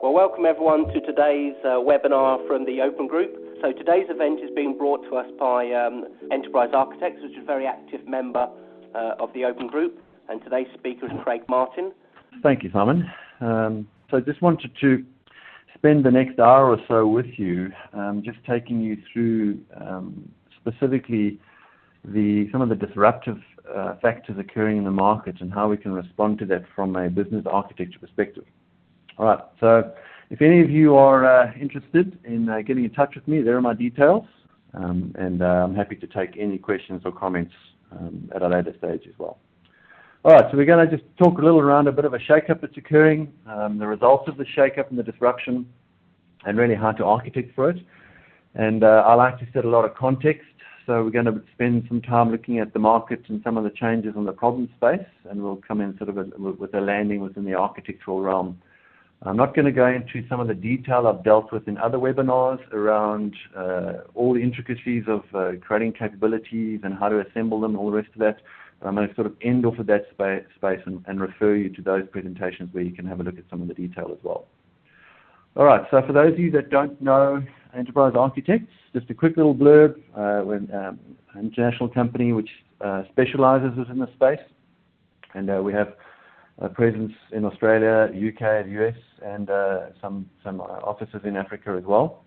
Well, welcome everyone to today's webinar from the Open Group. So today's event is being brought to us by Enterprise Architects, which is a very active member of the Open Group. And today's speaker is Craig Martin. Thank you, Simon. So I just wanted to spend the next hour or so with you, just taking you through specifically some of the disruptive factors occurring in the market and how we can respond to that from a business architecture perspective. All right, so if any of you are interested in getting in touch with me, there are my details, and I'm happy to take any questions or comments at a later stage as well. All right, so we're going to just talk a little around a bit of a shake-up that's occurring, the results of the shake-up and the disruption, and really how to architect for it. And I like to set a lot of context, so we're going to spend some time looking at the market and some of the changes on the problem space, and we'll come in sort of with a landing within the architectural realm. I'm not going to go into some of the detail I've dealt with in other webinars around all the intricacies of creating capabilities and how to assemble them, all the rest of that. I'm going to sort of end off of that space and refer you to those presentations where you can have a look at some of the detail as well. All right, so for those of you that don't know Enterprise Architects, just a quick little blurb. We're an international company which specializes within the space, and we have a presence in Australia, UK, the US, and some offices in Africa as well.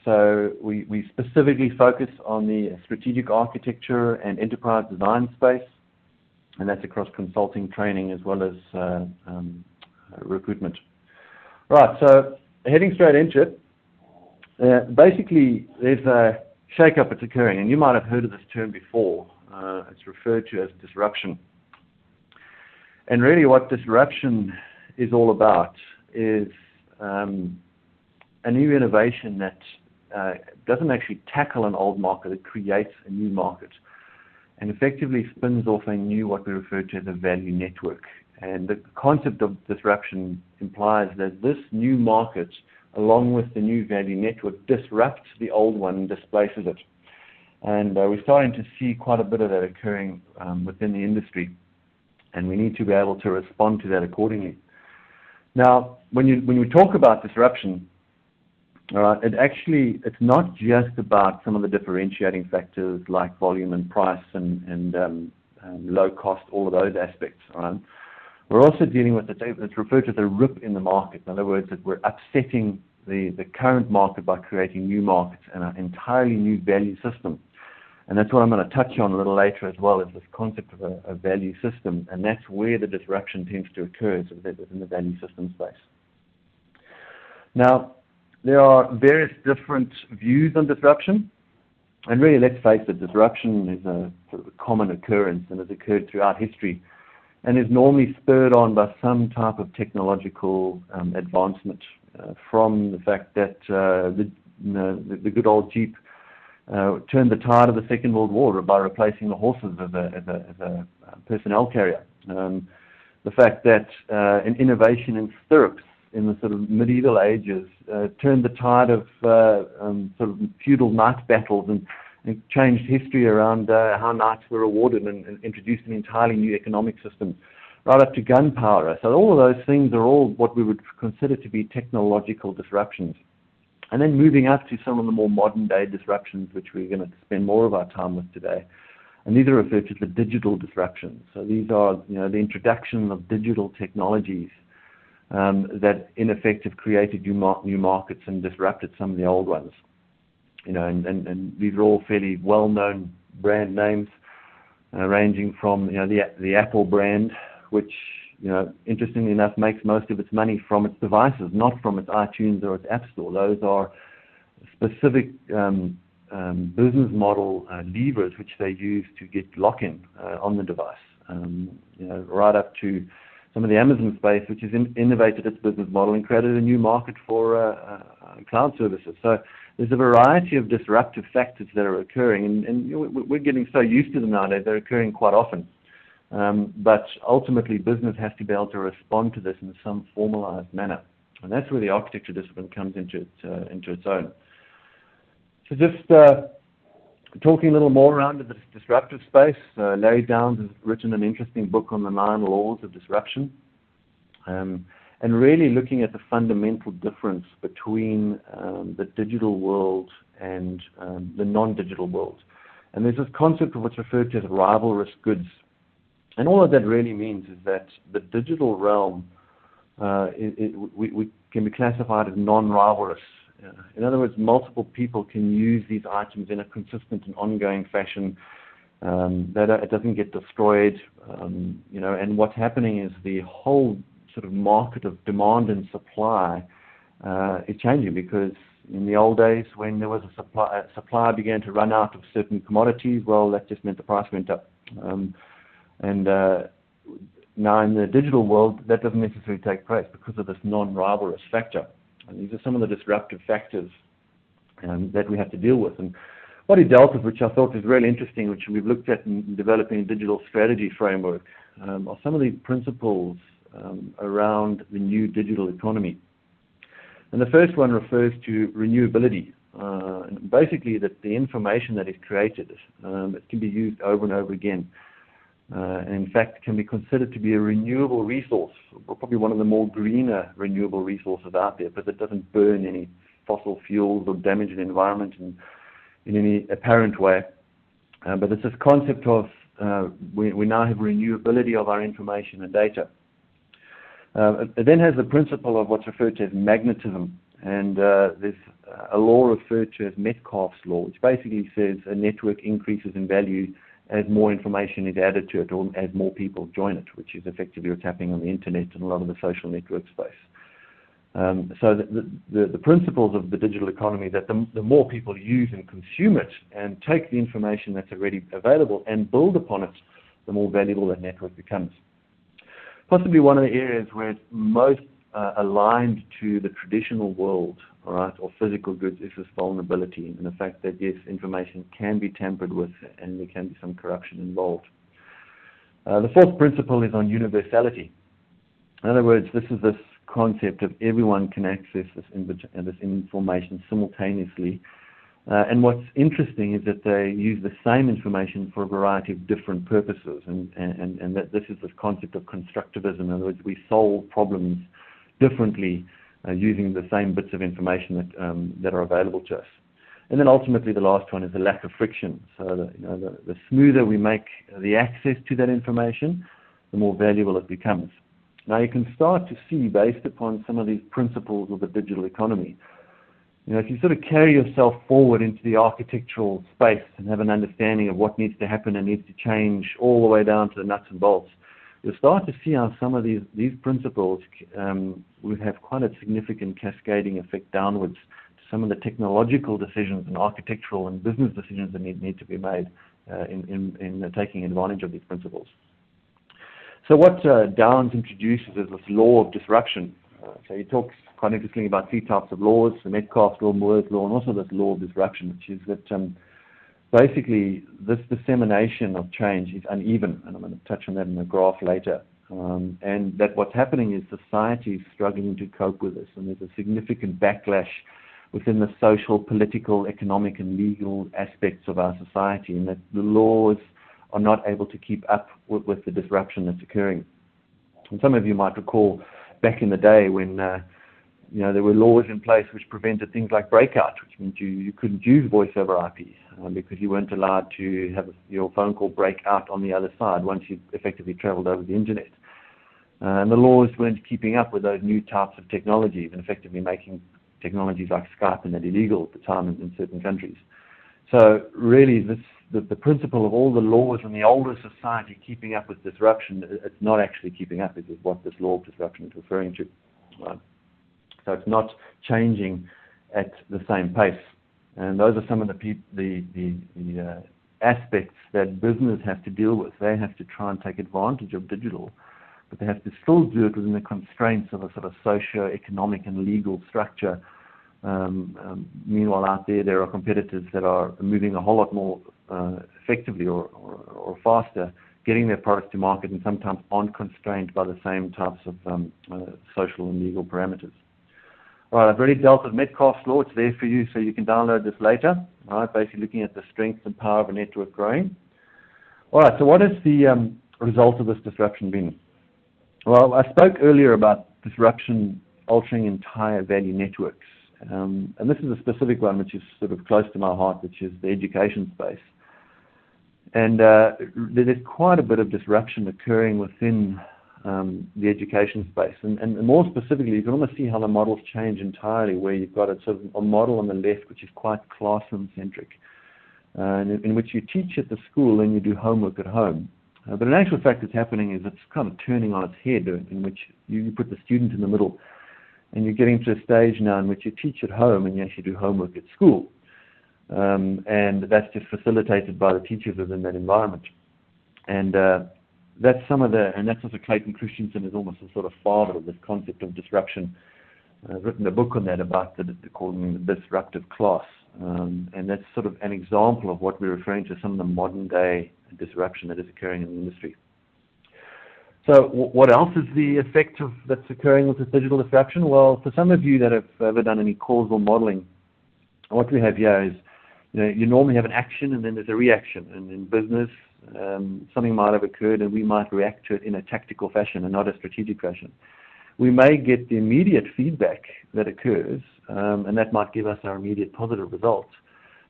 So we specifically focus on the strategic architecture and enterprise design space, and that's across consulting, training, as well as recruitment. Right, so heading straight into it, basically there's a shake-up that's occurring, and you might have heard of this term before. It's referred to as disruption. And really what disruption is all about is a new innovation that doesn't actually tackle an old market, it creates a new market and effectively spins off a new, what we refer to as a value network. And the concept of disruption implies that this new market, along with the new value network, disrupts the old one and displaces it. And we're starting to see quite a bit of that occurring within the industry, and we need to be able to respond to that accordingly. Now, when we talk about disruption, all right, it's not just about some of the differentiating factors like volume and price and low cost, all of those aspects. All right? We're also dealing with it's referred to as a rip in the market. In other words, that we're upsetting the current market by creating new markets and an entirely new value system. And that's what I'm going to touch on a little later as well, is this concept of a value system, and that's where the disruption tends to occur, so within the value system space. Now, there are various different views on disruption, and really, let's face it, disruption is a sort of a common occurrence and has occurred throughout history, and is normally spurred on by some type of technological advancement, from the fact that the good old Jeep turned the tide of the Second World War by replacing the horses as a personnel carrier. The fact that an innovation in stirrups in the sort of medieval ages turned the tide of sort of feudal knight battles and changed history around how knights were awarded and introduced an entirely new economic system, right up to gunpowder. So all of those things are all what we would consider to be technological disruptions. And then moving up to some of the more modern day disruptions, which we're going to spend more of our time with today. And these are referred to as the digital disruptions. So these are, the introduction of digital technologies that in effect have created new markets and disrupted some of the old ones. And these are all fairly well-known brand names, ranging from the Apple brand, which interestingly enough, makes most of its money from its devices, not from its iTunes or its App Store. Those are specific business model levers which they use to get lock-in on the device. Right up to some of the Amazon space, which has innovated its business model and created a new market for cloud services. So there's a variety of disruptive factors that are occurring, and we're getting so used to them nowadays, they're occurring quite often. But ultimately, business has to be able to respond to this in some formalized manner, and that's where the architecture discipline comes into its own. So just talking a little more around the disruptive space, Larry Downs has written an interesting book on the 9 laws of disruption, and and really looking at the fundamental difference between the digital world and the non-digital world. And there's this concept of what's referred to as rivalrous goods. And all of that really means is that the digital realm we can be classified as non-rivalrous. In other words, multiple people can use these items in a consistent and ongoing fashion. That it doesn't get destroyed, and what's happening is the whole sort of market of demand and supply is changing, because in the old days when there was a supply began to run out of certain commodities, well, that just meant the price went up. Now in the digital world, that doesn't necessarily take place because of this non-rivalrous factor. And these are some of the disruptive factors that we have to deal with. And what he dealt with, which I thought was really interesting, which we've looked at in developing a digital strategy framework, are some of these principles around the new digital economy. And the first one refers to renewability. And basically that the information that is created it can be used over and over again. And in fact can be considered to be a renewable resource, probably one of the more greener renewable resources out there, because it doesn't burn any fossil fuels or damage the environment in any apparent way. But it's this concept of we now have renewability of our information and data. It then has the principle of what's referred to as magnetism, and there's a law referred to as Metcalfe's law, which basically says a network increases in value as more information is added to it, or as more people join it, which is effectively what's happening on the internet and a lot of the social network space. So the principles of the digital economy, that the more people use and consume it and take the information that's already available and build upon it, the more valuable that network becomes. Possibly one of the areas where it's most aligned to the traditional world, all right, or physical goods, is this vulnerability and the fact that, yes, information can be tampered with and there can be some corruption involved. The fourth principle is on universality. In other words, this is this concept of everyone can access this information simultaneously. And what's interesting is that they use the same information for a variety of different purposes, and that this is this concept of constructivism. In other words, we solve problems differently using the same bits of information that are available to us. And then ultimately the last one is the lack of friction. So the smoother we make the access to that information, the more valuable it becomes. Now you can start to see, based upon some of these principles of the digital economy, if you sort of carry yourself forward into the architectural space and have an understanding of what needs to happen and needs to change all the way down to the nuts and bolts, you'll start to see how some of these principles would have quite a significant cascading effect downwards to some of the technological decisions and architectural and business decisions that need to be made in taking advantage of these principles. So what Downs introduces is this law of disruption. So he talks quite interestingly about three types of laws: the Metcalfe's law, Moore's law, and also this law of disruption, which is that basically this dissemination of change is uneven, and I'm going to touch on that in the graph later. And that what's happening is society is struggling to cope with this, and there's a significant backlash within the social, political, economic, and legal aspects of our society, and that the laws are not able to keep up with the disruption that's occurring. And some of you might recall back in the day when there were laws in place which prevented things like breakout, which means you couldn't use voice over IP because you weren't allowed to have your phone call break out on the other side once you effectively traveled over the internet. And the laws weren't keeping up with those new types of technologies and effectively making technologies like Skype and that illegal at the time in certain countries. So really the principle of all the laws in the older society keeping up with disruption, it's not actually keeping up. It is what this law of disruption is referring to. Right? So it's not changing at the same pace. And those are some of the aspects that business has to deal with. They have to try and take advantage of digital, but they have to still do it within the constraints of a sort of socio-economic and legal structure. Meanwhile, out there are competitors that are moving a whole lot more effectively or faster, getting their products to market, and sometimes aren't constrained by the same types of social and legal parameters. All right, I've already dealt with Metcalfe's law. It's there for you, so you can download this later. All right, basically looking at the strength and power of a network growing. All right, so what has the result of this disruption been? Well, I spoke earlier about disruption altering entire value networks. And this is a specific one which is sort of close to my heart, which is the education space. And there's quite a bit of disruption occurring within the education space. And more specifically, you can almost see how the models change entirely, where you've got a sort of a model on the left which is quite classroom-centric, in which you teach at the school and you do homework at home. But in actual fact, what's happening is it's kind of turning on its head, in which you put the student in the middle, and you're getting to a stage now in which you teach at home and you actually do homework at school. And that's just facilitated by the teachers within that environment. And that's also Clayton Christensen is almost a sort of father of this concept of disruption. I've written a book on that about calling the disruptive class. And that's sort of an example of what we're referring to, some of the modern day disruption that is occurring in the industry. So what else is the effect that's occurring with this digital disruption? Well, for some of you that have ever done any causal modeling, what we have here is, you normally have an action and then there's a reaction. And in business, something might have occurred and we might react to it in a tactical fashion and not a strategic fashion. We may get the immediate feedback that occurs, and that might give us our immediate positive results.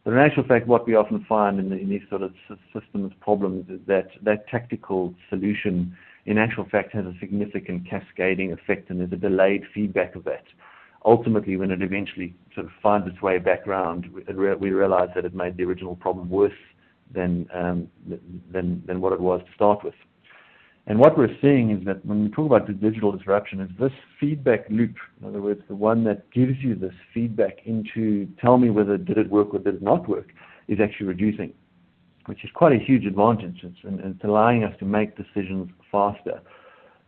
But in actual fact, what we often find in these sort of systems problems is that tactical solution, in actual fact, has a significant cascading effect, and there's a delayed feedback of that. Ultimately, when it eventually sort of finds its way back around, we realize that it made the original problem worse than what it was to start with. And what we're seeing is that when we talk about the digital disruption, is this feedback loop, in other words, the one that gives you this feedback into tell me whether did it work or did it not work, is actually reducing, which is quite a huge advantage. It's allowing us to make decisions faster.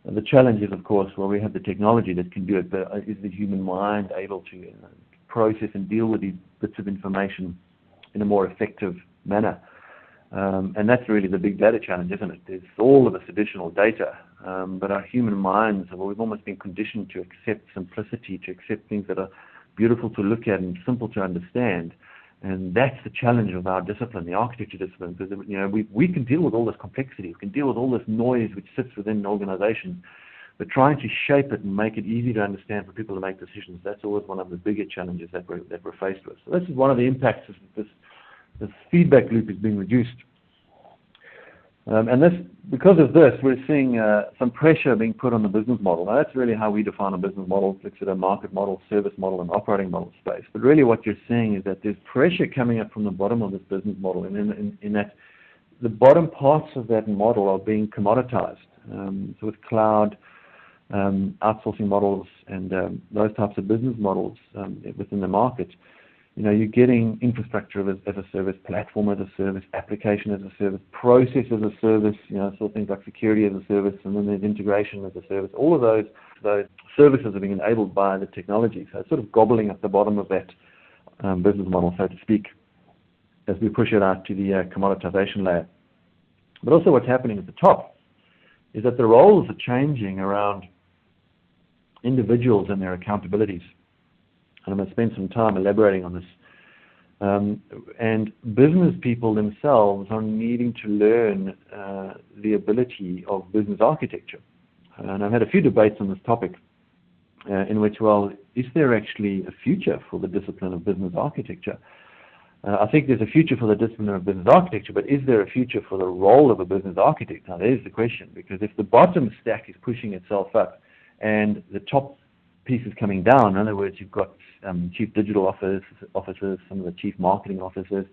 And the challenge is, of course, well, we have the technology that can do it, but is the human mind able to process and deal with these bits of information in a more effective manner? And that's really the big data challenge, isn't it? There's all of this additional data, but our human minds, we've almost been conditioned to accept simplicity, to accept things that are beautiful to look at and simple to understand. And that's the challenge of our discipline, the architecture discipline, because we can deal with all this complexity, we can deal with all this noise which sits within organizations, but trying to shape it and make it easy to understand for people to make decisions, that's always one of the bigger challenges that we're faced with. So this is one of the impacts, is that this feedback loop is being reduced. And because of this, we're seeing some pressure being put on the business model. Now, that's really how we define a business model. It looks at a market model, service model, and operating model space. But really what you're seeing is that there's pressure coming up from the bottom of this business model, and in that the bottom parts of that model are being commoditized. So with cloud, outsourcing models, and those types of business models within the market, you're getting infrastructure as a service, platform as a service, application as a service, process as a service, sort of things like security as a service, and then there's integration as a service. All of those services are being enabled by the technology. So it's sort of gobbling up the bottom of that business model, so to speak, as we push it out to the commoditization layer. But also what's happening at the top is that the roles are changing around individuals and their accountabilities. And I'm going to spend some time elaborating on this. And business people themselves are needing to learn the ability of business architecture. And I've had a few debates on this topic in which, well, is there actually a future for the discipline of business architecture? I think there's a future for the discipline of business architecture, but is there a future for the role of a business architect? Now, there's the question, because if the bottom stack is pushing itself up and the top piece is coming down, in other words, you've got chief digital officers, some of the chief marketing officers,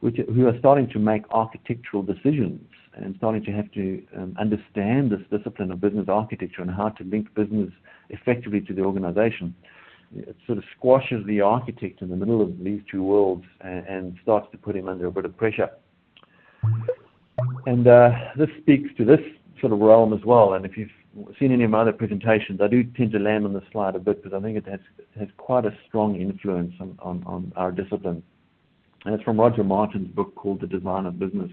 who are starting to make architectural decisions and starting to have to understand this discipline of business architecture and how to link business effectively to the organization. It sort of squashes the architect in the middle of these two worlds and starts to put him under a bit of pressure. And this speaks to this sort of realm as well. And if you've seen any of my other presentations, I do tend to land on this slide a bit because I think it has quite a strong influence on our discipline. And it's from Roger Martin's book called The Design of Business.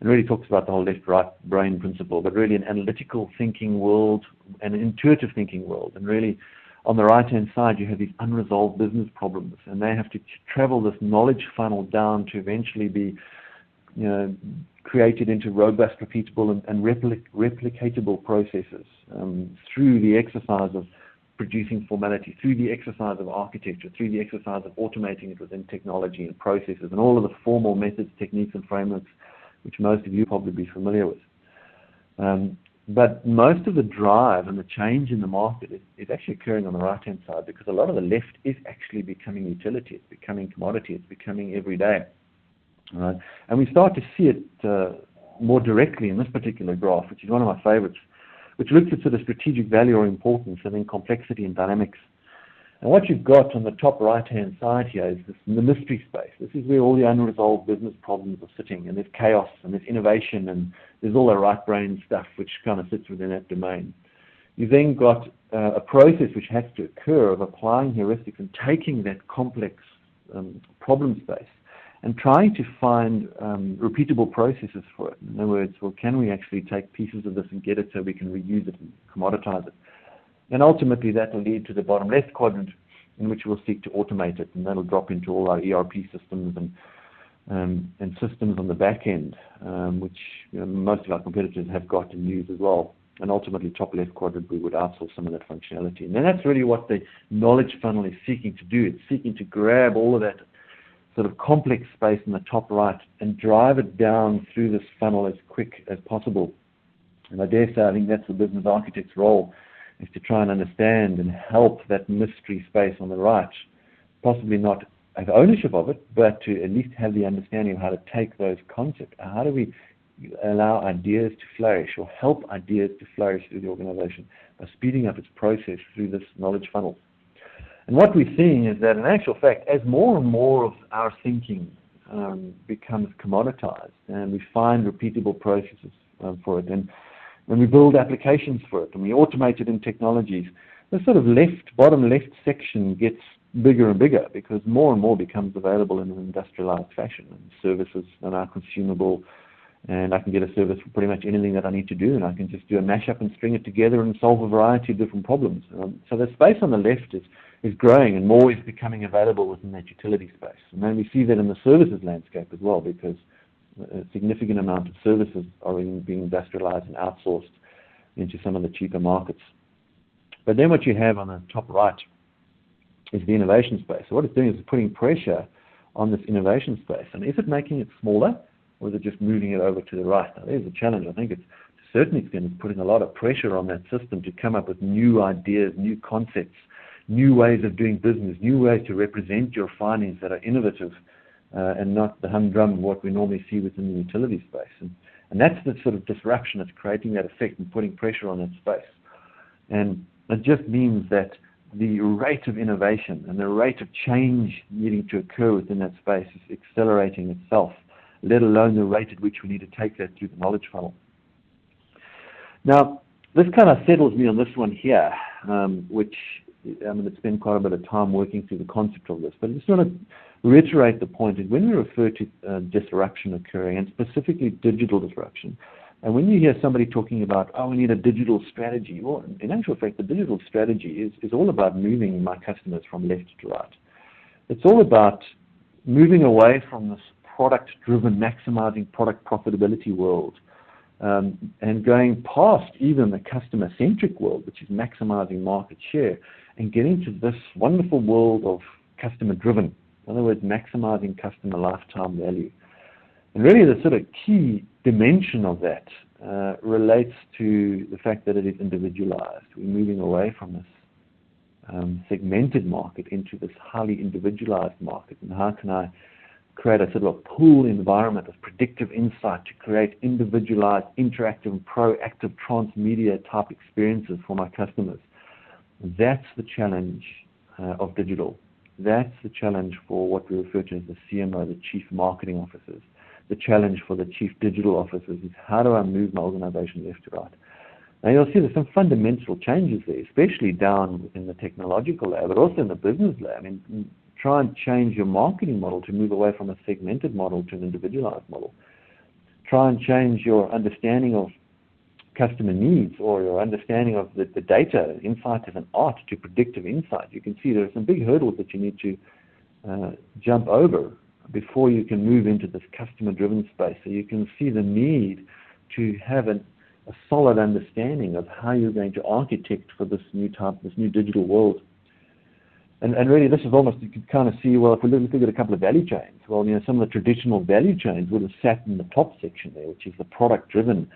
It really talks about the whole left-right brain principle, but really an analytical thinking world and an intuitive thinking world. And really, on the right-hand side, you have these unresolved business problems, and they have to travel this knowledge funnel down to eventually be created into robust, repeatable, and replicatable processes through the exercise of producing formality, through the exercise of architecture, through the exercise of automating it within technology and processes, and all of the formal methods, techniques, and frameworks which most of you probably be familiar with. But most of the drive and the change in the market is actually occurring on the right-hand side, because a lot of the left is actually becoming utility, it's becoming commodity, it's becoming everyday. Right? And we start to see it more directly in this particular graph, which is one of my favorites, which looks at sort of strategic value or importance and then complexity and dynamics. And what you've got on the top right-hand side here is the mystery space. This is where all the unresolved business problems are sitting, and there's chaos, and there's innovation, and there's all the right brain stuff which kind of sits within that domain. You've then got a process which has to occur of applying heuristics and taking that complex problem space and trying to find repeatable processes for it. In other words, well, can we actually take pieces of this and get it so we can reuse it and commoditize it? And ultimately, that will lead to the bottom left quadrant, in which we'll seek to automate it, and that'll drop into all our ERP systems and systems on the back end, which most of our competitors have got and use as well. And ultimately, top left quadrant, we would outsource some of that functionality. And then that's really what the knowledge funnel is seeking to do. It's seeking to grab all of that sort of complex space in the top right and drive it down through this funnel as quick as possible. And I dare say, I think that's the business architect's role, is to try and understand and help that mystery space on the right, possibly not have ownership of it, but to at least have the understanding of how to take those concepts. How do we allow ideas to flourish, or help ideas to flourish through the organization by speeding up its process through this knowledge funnel? And what we're seeing is that, in actual fact, as more and more of our thinking becomes commoditized, and we find repeatable processes for it, and when we build applications for it and we automate it in technologies, the sort of bottom left section gets bigger and bigger, because more and more becomes available in an industrialized fashion, and services are now consumable, and I can get a service for pretty much anything that I need to do, and I can just do a mashup and string it together and solve a variety of different problems. So the space on the left is growing, and more is becoming available within that utility space. And then we see that in the services landscape as well, because a significant amount of services are being industrialized and outsourced into some of the cheaper markets. But then what you have on the top right is the innovation space. So what it's doing is it's putting pressure on this innovation space. And is it making it smaller, or is it just moving it over to the right? Now, there's a challenge. I think it's to a certain extent putting a lot of pressure on that system to come up with new ideas, new concepts, new ways of doing business, new ways to represent your findings that are innovative, and not the humdrum of what we normally see within the utility space. And that's the sort of disruption that's creating that effect and putting pressure on that space. And it just means that the rate of innovation and the rate of change needing to occur within that space is accelerating itself, let alone the rate at which we need to take that through the knowledge funnel. Now, this kind of settles me on this one here, which I'm going to spend quite a bit of time working through the concept of this, but I just want to reiterate the point that when we refer to disruption occurring, and specifically digital disruption, and when you hear somebody talking about, we need a digital strategy, well, in actual fact, the digital strategy is all about moving my customers from left to right. It's all about moving away from this product-driven, maximizing product profitability world, and going past even the customer-centric world, which is maximizing market share, and getting to this wonderful world of customer-driven. In other words, maximizing customer lifetime value. And really the sort of key dimension of that relates to the fact that it is individualized. We're moving away from this segmented market into this highly individualized market. And how can I create a sort of a pool environment of predictive insight to create individualized, interactive, and proactive transmedia type experiences for my customers? That's the challenge of digital. That's the challenge for what we refer to as the CMO, the Chief Marketing Officers. The challenge for the Chief Digital Officers is, how do I move my organization left to right? Now you'll see there's some fundamental changes there, especially down in the technological layer, but also in the business layer. I mean, try and change your marketing model to move away from a segmented model to an individualized model. Try and change your understanding of customer needs, or your understanding of the data, insight as an art, to predictive insight. You can see there are some big hurdles that you need to jump over before you can move into this customer-driven space. So you can see the need to have a solid understanding of how you're going to architect for this new digital world. And really, this is almost, you can kind of see, well, if we look at a couple of value chains, well, some of the traditional value chains would have sat in the top section there, which is the product-driven.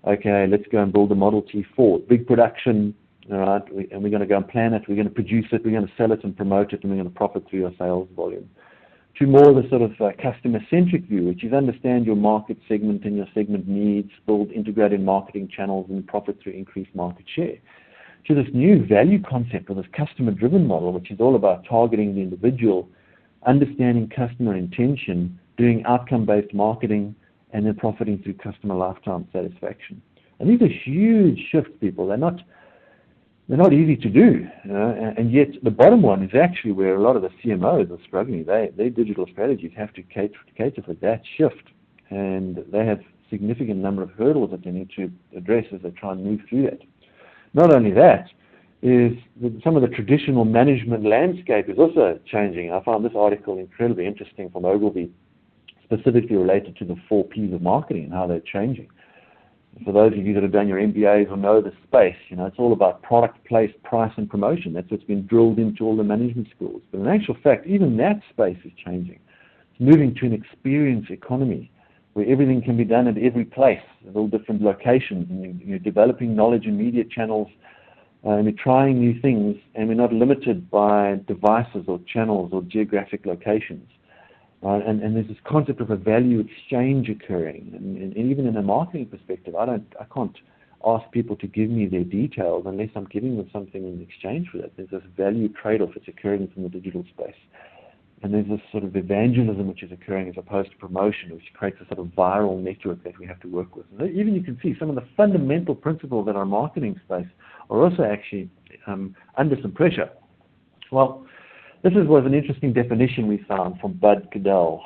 Okay, let's go and build a Model T Ford, big production, all right, and we're going to go and plan it, we're going to produce it, we're going to sell it and promote it, and we're going to profit through your sales volume. To more of the sort of customer-centric view, which is understand your market segment and your segment needs, build integrated marketing channels, and profit through increased market share. To this new value concept, or this customer-driven model, which is all about targeting the individual, understanding customer intention, doing outcome-based marketing, and then profiting through customer lifetime satisfaction. And these are huge shifts, people. They're not easy to do, and yet the bottom one is actually where a lot of the CMOs are struggling. Their digital strategies have to cater for that shift, and they have significant number of hurdles that they need to address as they try and move through that. Not only that, is some of the traditional management landscape is also changing. I found this article incredibly interesting from Ogilvy, specifically related to the 4 Ps of marketing and how they're changing. For those of you that have done your MBAs or know the space, it's all about product, place, price, and promotion. That's what's been drilled into all the management schools. But in actual fact, even that space is changing. It's moving to an experience economy, where everything can be done at every place, at all different locations, and you're developing knowledge and media channels, and we're trying new things, and we're not limited by devices or channels or geographic locations. And there's this concept of a value exchange occurring, and even in a marketing perspective, I can't ask people to give me their details unless I'm giving them something in exchange for that. There's this value trade-off that's occurring from the digital space. And there's this sort of evangelism which is occurring as opposed to promotion, which creates a sort of viral network that we have to work with. And even you can see some of the fundamental principles in our marketing space are also actually under some pressure. Well, this was an interesting definition we found from Bud Cadell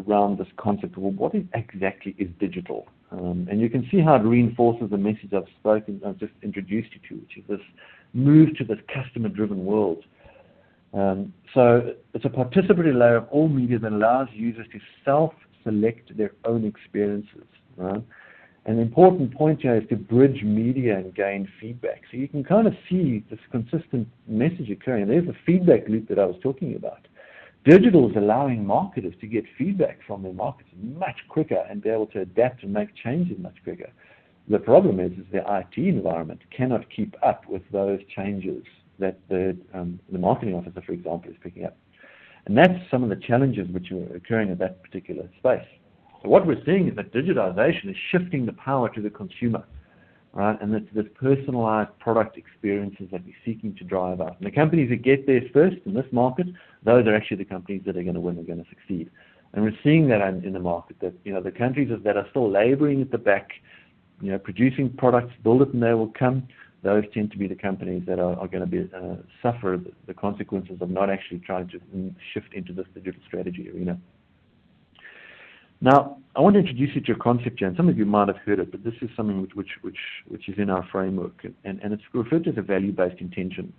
around this concept of, well, what exactly is digital? And you can see how it reinforces the message I've just introduced you to, which is this move to this customer-driven world. So it's a participatory layer of all media that allows users to self-select their own experiences, right? And the important point here is to bridge media and gain feedback. So you can kind of see this consistent message occurring. There's the feedback loop that I was talking about. Digital is allowing marketers to get feedback from their markets much quicker and be able to adapt and make changes much quicker. The problem is the IT environment cannot keep up with those changes that the marketing officer, for example, is picking up. And that's some of the challenges which are occurring in that particular space. So what we're seeing is that digitization is shifting the power to the consumer, right? And it's this personalized product experiences that we're seeking to drive out. And the companies that get there first in this market, those are actually the companies that are going to win, are going to succeed. And we're seeing that in the market, that the countries that are still laboring at the back, producing products, build it and they will come. Those tend to be the companies that are going to suffer the consequences of not actually trying to shift into this digital strategy arena. Now, I want to introduce you to a concept here, and some of you might have heard it, but this is something which is in our framework, and it's referred to as a value-based intention.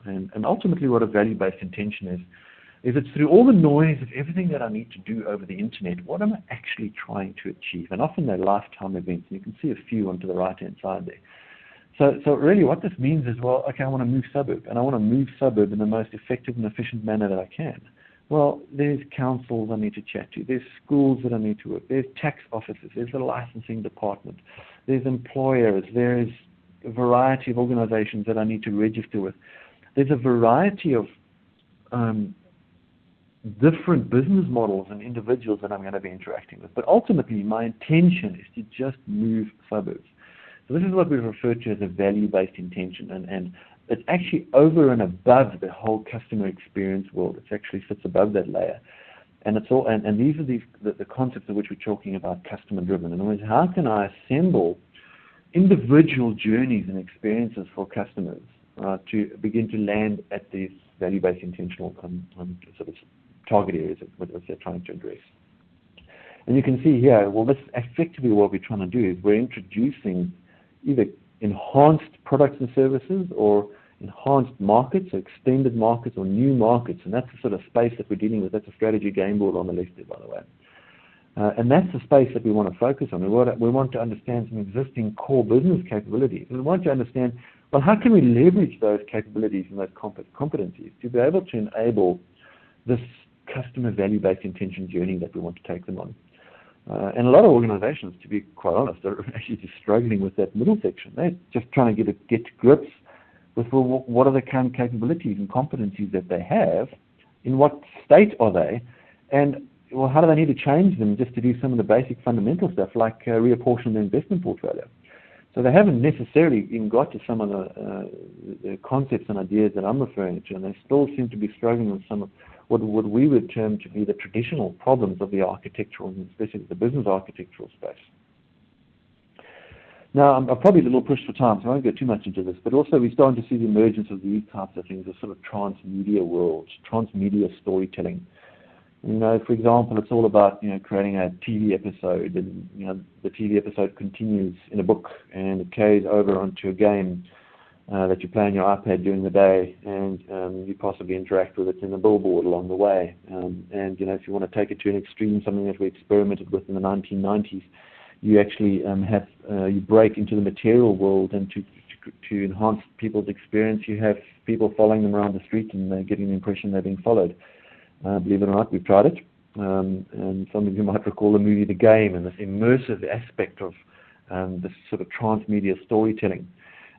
And ultimately what a value-based intention is it's through all the noise of everything that I need to do over the internet, what am I actually trying to achieve? And often they're lifetime events, and you can see a few onto the right-hand side there. So really what this means is, well, okay, I want to move suburb, and I want to move suburb in the most effective and efficient manner that I can. Well, there's councils I need to chat to, there's schools that I need to work, there's tax offices, there's the licensing department, there's employers, there's a variety of organizations that I need to register with. There's a variety of different business models and individuals that I'm going to be interacting with. But ultimately, my intention is to just move suburbs. So this is what we refer to as a value-based intention, and it's actually over and above the whole customer experience world. It actually sits above that layer, and it's all. And these are the concepts of which we're talking about, customer-driven. In other words, how can I assemble individual journeys and experiences for customers to begin to land at these value-based intentional sort of target areas that they're trying to address. And you can see here, well, this effectively what we're trying to do is we're introducing either enhanced products and services or enhanced markets, or extended markets, or new markets, and that's the sort of space that we're dealing with. That's a strategy game board on the left there, by the way. And that's the space that we want to focus on. We want to understand some existing core business capabilities. And we want to understand, well, how can we leverage those capabilities and those competencies to be able to enable this customer value-based intention journey that we want to take them on. And a lot of organizations, to be quite honest, are actually just struggling with that middle section. They're just trying to get to grips with, well, what are the kind of capabilities and competencies that they have, in what state are they, and well, how do they need to change them just to do some of the basic fundamental stuff like reapportion their investment portfolio. So they haven't necessarily even got to some of the concepts and ideas that I'm referring to, and they still seem to be struggling with some of what we would term to be the traditional problems of the architectural, and especially the business architectural space. Now, I'm probably a little pushed for time, so I won't go too much into this, but also we're starting to see the emergence of these types of things, the sort of transmedia world, transmedia storytelling. You know, for example, it's all about, you know, creating a TV episode, and, you know, the TV episode continues in a book and it carries over onto a game that you play on your iPad during the day, and you possibly interact with it in a billboard along the way. And, you know, if you want to take it to an extreme, something that we experimented with in the 1990s, you actually you break into the material world, and to enhance people's experience, you have people following them around the street, and they're getting the impression they're being followed. Believe it or not, we've tried it. And some of you might recall the movie The Game, and this immersive aspect of this sort of transmedia storytelling.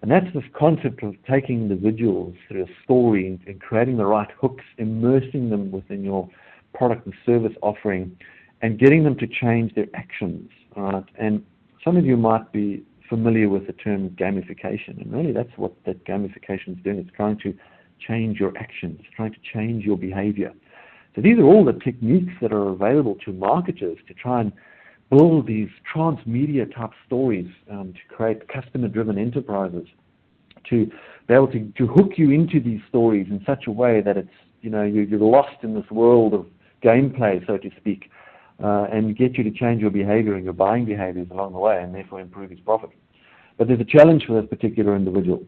And that's this concept of taking individuals through a story and creating the right hooks, immersing them within your product and service offering, and getting them to change their actions. Right? And some of you might be familiar with the term gamification, and really that's what that gamification is doing. It's trying to change your actions, it's trying to change your behavior. So these are all the techniques that are available to marketers to try and build these transmedia type stories, to create customer-driven enterprises, to be able to hook you into these stories in such a way that it's, you know, you're lost in this world of gameplay, so to speak, and get you to change your behavior and your buying behaviors along the way, and therefore improve his profit. But there's a challenge for this particular individual,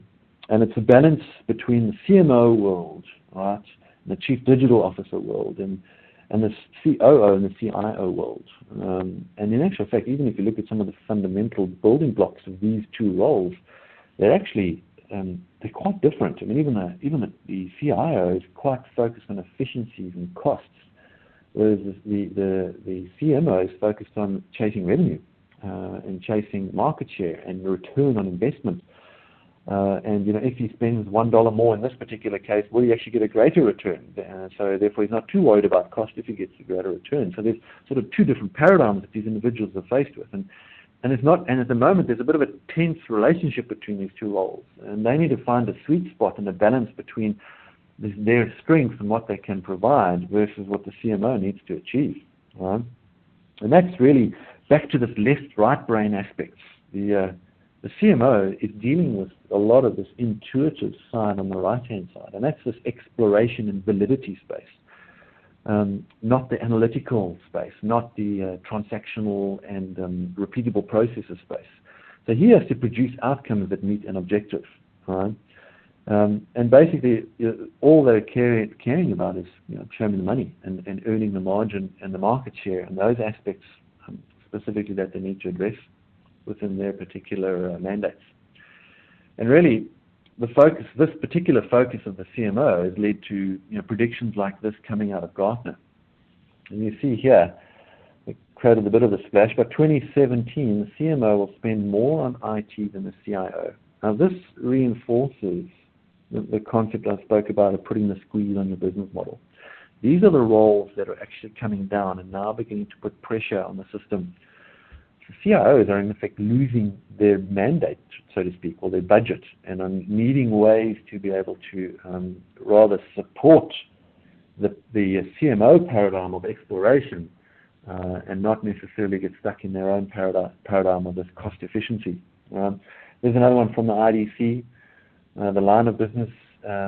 and it's a balance between the CMO world, right, the Chief Digital Officer world, and the COO and the CIO world. And in actual fact, even if you look at some of the fundamental building blocks of these two roles, they're actually they're quite different. I mean, even the CIO is quite focused on efficiencies and costs, whereas the CMO is focused on chasing revenue and chasing market share and return on investment. And, you know, if he spends $1 more in this particular case, will he actually get a greater return? So therefore he's not too worried about cost if he gets a greater return. So there's sort of two different paradigms that these individuals are faced with. And at the moment there's a bit of a tense relationship between these two roles. And they need to find a sweet spot and a balance between their strengths and what they can provide versus what the CMO needs to achieve. Right? And that's really back to this left-right brain aspects. The CMO is dealing with a lot of this intuitive side on the right-hand side, and that's this exploration and validity space, not the analytical space, not the transactional and repeatable processes space. So he has to produce outcomes that meet an objective, right? And basically, all they're caring about is, you know, showing the money and earning the margin and the market share, and those aspects specifically that they need to address within their particular mandates. And really, this particular focus of the CMO has led to, you know, predictions like this coming out of Gartner. And you see here, we created a bit of a splash. By 2017, the CMO will spend more on IT than the CIO. Now, this reinforces the concept I spoke about of putting the squeeze on your business model. These are the roles that are actually coming down and now beginning to put pressure on the system. The CIOs are in effect losing their mandate, so to speak, or their budget, and are needing ways to be able to rather support the CMO paradigm of exploration and not necessarily get stuck in their own paradigm of this cost efficiency. There's another one from the IDC. The line of business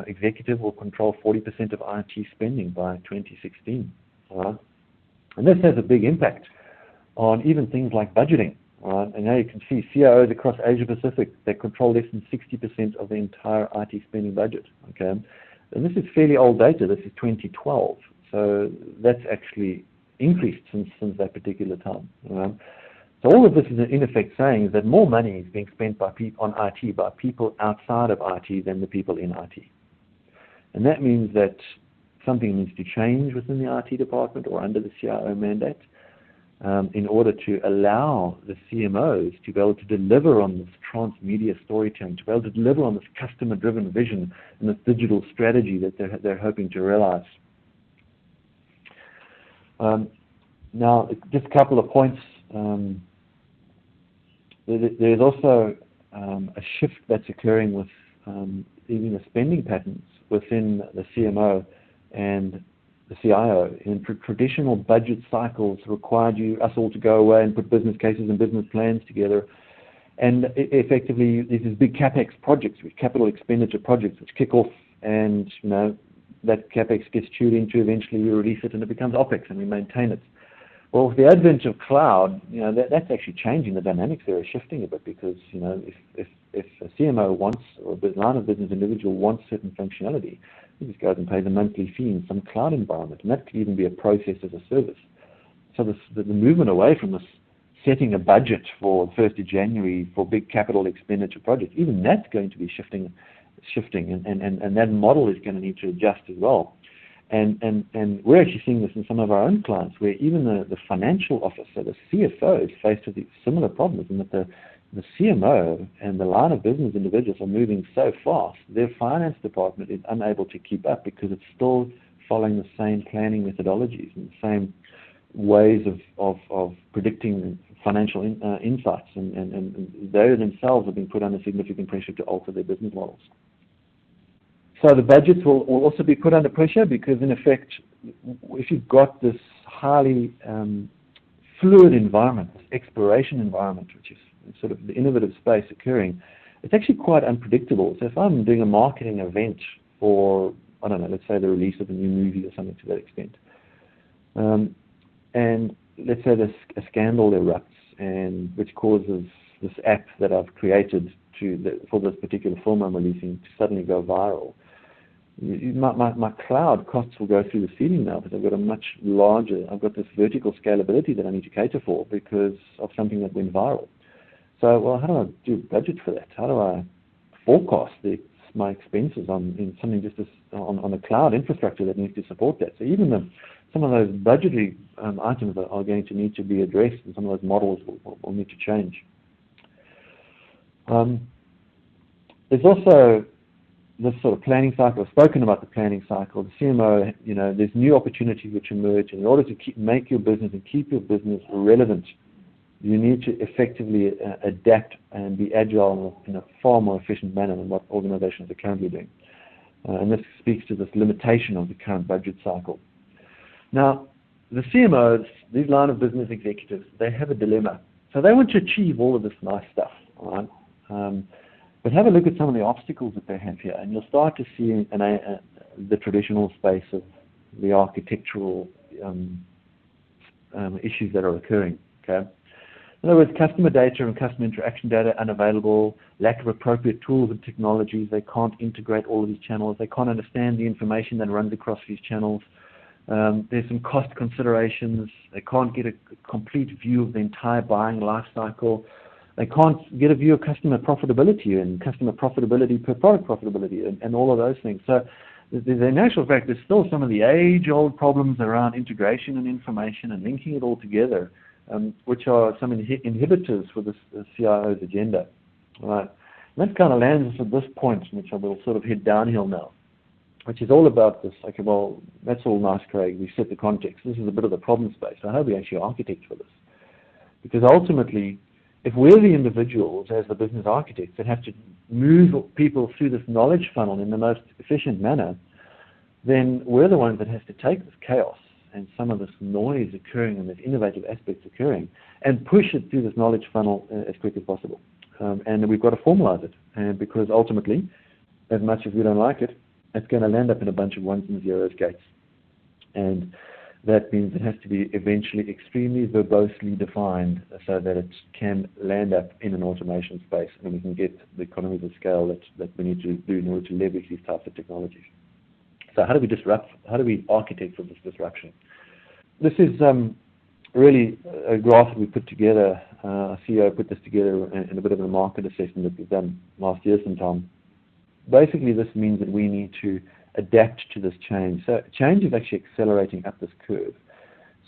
executive will control 40% of IT spending by 2016. And this has a big impact on even things like budgeting. all right? And now you can see CIOs across Asia Pacific, they control less than 60% of the entire IT spending budget, okay? And this is fairly old data. This is 2012. So that's actually increased since that particular time, all right? So all of this is in effect saying is that more money is being spent on IT by people outside of IT than the people in IT. And that means that something needs to change within the IT department or under the CIO mandate in order to allow the CMOs to be able to deliver on this transmedia storytelling, to be able to deliver on this customer-driven vision and this digital strategy that they're hoping to realize. Now, just a couple of points. There's also a shift that's occurring with even the spending patterns within the CMO and the CIO. In traditional budget cycles required us all to go away and put business cases and business plans together. And effectively, these big CapEx projects, capital expenditure projects, which kick off and, that CapEx gets chewed into, eventually we release it and it becomes OpEx and we maintain it. Well, with the advent of cloud, that's actually changing. The dynamics there are shifting a bit because, if a CMO wants, or a line of business individual wants certain functionality, he just goes and pays a monthly fee in some cloud environment, and that could even be a process as a service. So the movement away from this setting a budget for the 1st of January for big capital expenditure projects, even that's going to be shifting, and that model is going to need to adjust as well. And we're actually seeing this in some of our own clients, where even the financial officer, the CFO, is faced with similar problems, and that the CMO and the line of business individuals are moving so fast, their finance department is unable to keep up because it's still following the same planning methodologies and the same ways of predicting financial insights, and they themselves have been put under significant pressure to alter their business models. So the budgets will also be put under pressure because, in effect, if you've got this highly fluid environment, this exploration environment, which is sort of the innovative space occurring, it's actually quite unpredictable. So if I'm doing a marketing event for, I don't know, let's say the release of a new movie or something to that extent, and let's say a scandal erupts, and which causes this app that I've created for this particular film I'm releasing to suddenly go viral. My cloud costs will go through the ceiling now because I've got I've got this vertical scalability that I need to cater for because of something that went viral. So, well, how do I do a budget for that? How do I forecast my expenses on something just on the cloud infrastructure that needs to support that? So even some of those budgetary items are going to need to be addressed, and some of those models will need to change. There's also this sort of planning cycle. I've spoken about the planning cycle. The CMO, there's new opportunities which emerge. And in order to make your business and keep your business relevant, you need to effectively adapt and be agile in a far more efficient manner than what organizations are currently doing. And this speaks to this limitation of the current budget cycle. Now, the CMOs, these line of business executives, they have a dilemma. So they want to achieve all of this nice stuff, all right? But have a look at some of the obstacles that they have here, and you'll start to see the traditional space of the architectural issues that are occurring. Okay, in other words, customer data and customer interaction data unavailable, lack of appropriate tools and technologies. They can't integrate all of these channels. They can't understand the information that runs across these channels. There's some cost considerations. They can't get a complete view of the entire buying life cycle. They can't get a view of customer profitability and customer profitability per product profitability and all of those things. So in actual fact, there's still some of the age-old problems around integration and information and linking it all together, which are some inhibitors for the CIO's agenda. All right. And that kind of lands us at this point, which I will sort of head downhill now, which is all about this. Okay, well, that's all nice, Craig. We set the context. This is a bit of the problem space. So how do we actually architect for this? Because ultimately, if we're the individuals as the business architects that have to move people through this knowledge funnel in the most efficient manner, then we're the ones that have to take this chaos and some of this noise occurring and these innovative aspects occurring and push it through this knowledge funnel as quick as possible. And we've got to formalize it. And because ultimately, as much as we don't like it, it's going to land up in a bunch of ones and zeros gates. And that means it has to be eventually extremely verbosely defined so that it can land up in an automation space, and we can get the economies of scale that we need to do in order to leverage these types of technologies. So how do we disrupt? How do we architect for this disruption? This is really a graph that we put together. Our CEO put this together in a bit of a market assessment that we've done last year sometime. Basically, this means that we need to adapt to this change. So change is actually accelerating up this curve.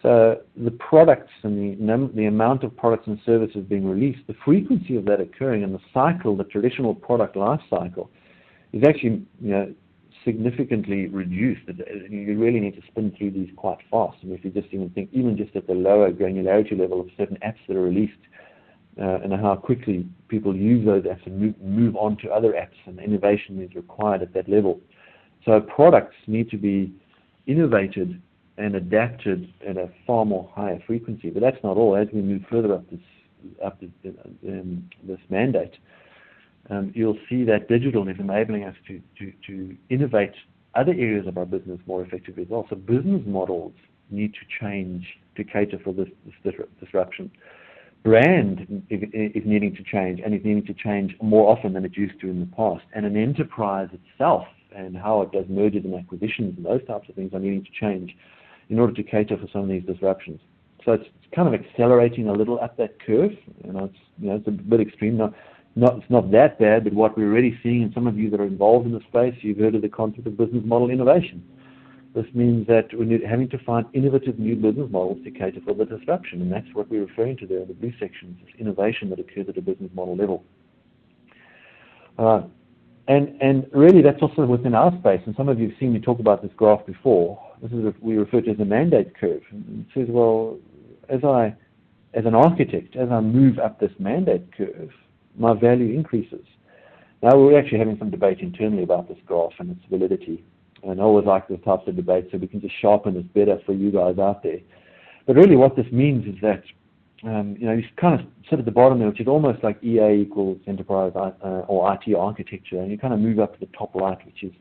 So the products and the amount of products and services being released, the frequency of that occurring, and the cycle, the traditional product life cycle, is actually significantly reduced. You really need to spin through these quite fast. And if you just even think, even just at the lower granularity level of certain apps that are released, and how quickly people use those apps and move on to other apps, and innovation is required at that level. So products need to be innovated and adapted at a far more higher frequency. But that's not all. As we move further up this mandate, you'll see that digital is enabling us to innovate other areas of our business more effectively as well. So business models need to change to cater for this disruption. Brand is needing to change, and is needing to change more often than it used to in the past. And an enterprise itself and how it does mergers and acquisitions and those types of things are needing to change in order to cater for some of these disruptions. So it's kind of accelerating a little up that curve. It's a bit extreme. It's not that bad, but what we're already seeing, and some of you that are involved in the space, you've heard of the concept of business model innovation. This means that we're having to find innovative new business models to cater for the disruption, and that's what we're referring to there in the blue sections, this innovation that occurs at a business model level. And really that's also within our space, and some of you have seen me talk about this graph before. This is what we refer to as the mandate curve. And it says, well, as an architect, as I move up this mandate curve, my value increases. Now, we're actually having some debate internally about this graph and its validity. And I always like this type of debate so we can just sharpen this better for you guys out there. But really what this means is that, you kind of sit at the bottom there, which is almost like EA equals enterprise or IT architecture, and you kind of move up to the top right, which is,